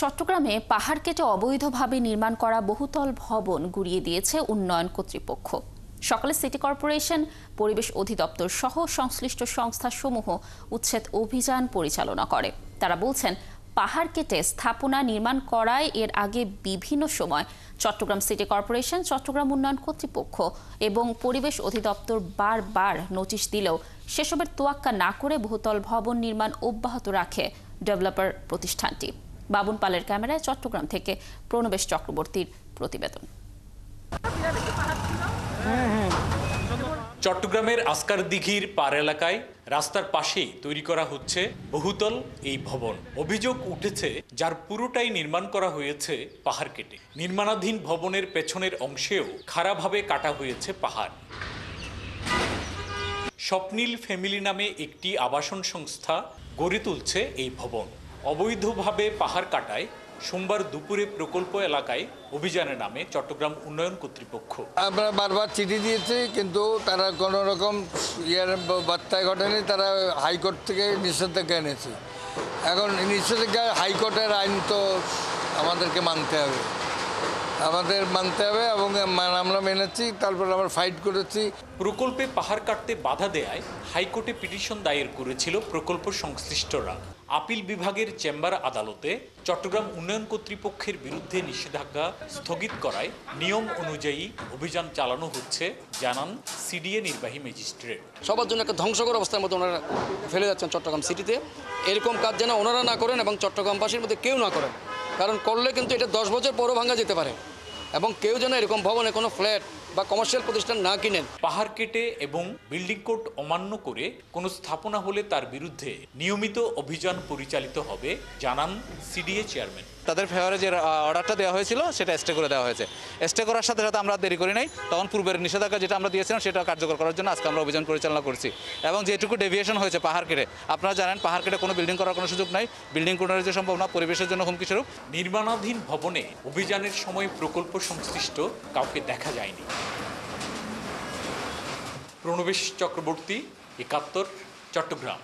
চট্টগ্রামে পাহাড় কেটে অবৈধভাবে নির্মাণ করা বহুতল ভবন গুড়িয়ে দিয়েছে উন্নয়ন কর্তৃপক্ষ। সকালে সিটি কর্পোরেশন, পরিবেশ অধিদপ্তর সহ সংশ্লিষ্ট সংস্থাসমূহ উচ্ছেদ অভিযান পরিচালনা করে। তারা বলছেন, পাহাড় কেটে স্থাপনা নির্মাণ করায় এর আগে বিভিন্ন সময় চট্টগ্রাম সিটি কর্পোরেশন, চট্টগ্রাম উন্নয়ন কর্তৃপক্ষ এবং পরিবেশ অধিদপ্তর বারবার নোটিশ দিলেও সেসবের তোয়াক্কা না করে বহুতল ভবন নির্মাণ অব্যাহত রাখে ডেভেলপার প্রতিষ্ঠানটি। বাবুন পালের ক্যামেরায় চট্টগ্রাম থেকে প্রণবেশ চক্রবর্তীর প্রতিবেদন। চট্টগ্রামের আসকার দিঘির পার এলাকায় রাস্তার পাশেই তৈরি করা হচ্ছে বহুতল এই ভবন। অভিযোগ উঠেছে, যার পুরোটাই নির্মাণ করা হয়েছে পাহাড় কেটে। নির্মাণাধীন ভবনের পেছনের অংশেও খাড়াভাবে কাটা হয়েছে পাহাড়। স্বপ্নিল ফ্যামিলি নামে একটি আবাসন সংস্থা গড়ে তুলছে এই ভবন। অবৈধভাবে পাহাড় কাটায় সোমবার দুপুরে প্রকল্প এলাকায় অভিযানের নামে চট্টগ্রাম উন্নয়ন কর্তৃপক্ষ। আমরা বারবার চিঠি দিয়েছি, কিন্তু তারা কোনো রকম বার্তায় ঘটেনি। তারা হাইকোর্ট থেকে নিষেধাজ্ঞা এনেছে। এখন নিষেধাজ্ঞা হাইকোর্টের আইন তো আমাদেরকে মানতে হবে এবং আমরা মেনেছি। তারপর আমরা ফাইট করেছি। প্রকল্পে পাহাড় কাটতে বাধা দেয়ায় হাইকোর্টে পিটিশন দায়ের করেছিল প্রকল্প সংশ্লিষ্টরা। আপিল বিভাগের চেম্বার আদালতে চট্টগ্রাম উন্নয়ন কর্তৃপক্ষের বিরুদ্ধে নিষেধাজ্ঞা স্থগিত করায় নিয়ম অনুযায়ী অভিযান চালানো হচ্ছে, জানান সিডিএ নির্বাহী ম্যাজিস্ট্রেট। সবার জন্য একটা ধ্বংসকর অবস্থার মধ্যে ওনারা ফেলে যাচ্ছেন চট্টগ্রাম সিটিতে। এরকম কাজ যেন ওনারা না করেন এবং চট্টগ্রামবাসীর মধ্যে কেউ না করেন, কারণ করলে কিন্তু এটা 10 বছর পরও ভাঙা যেতে পারে। এবং কেউ যেন এরকম ভবনে কোনো ফ্ল্যাট বা কমার্শিয়াল প্রতিষ্ঠান না কিনেন। পাহাড় কেটে এবং বিল্ডিং কোড অমান্য করে কোনো স্থাপনা হলে তার বিরুদ্ধে নিয়মিত অভিযান পরিচালিত হবে, জানান সিডিএ চেয়ারম্যান। তাদের ফেভারে যে অর্ডারটা দেওয়া হয়েছিল সেটা স্টে করে দেওয়া হয়েছে। স্টে করার সাথে সাথে আমরা দেরি করি নাই, তখন পূর্বের নিষেধাজ্ঞা যেটা আমরা দিয়েছিলাম সেটা কার্যকর করার জন্য আজকে আমরা অভিযান পরিচালনা করছি। এবং যেটুকু ডেভিয়েশন হয়েছে পাহাড় কেটে, আপনারা জানেন পাহাড় কেটে কোনো বিল্ডিং করার কোনো সুযোগ নাই। বিল্ডিং কোডের যে সম্ভাবনা পরিবেশের জন্য হুমকি স্বরূপ। নির্মাণাধীন ভবনে অভিযানের সময় প্রকল্প সংশ্লিষ্ট কাউকে দেখা যায়নি। প্রণবেশ চক্রবর্তী, ৭১, চট্টগ্রাম।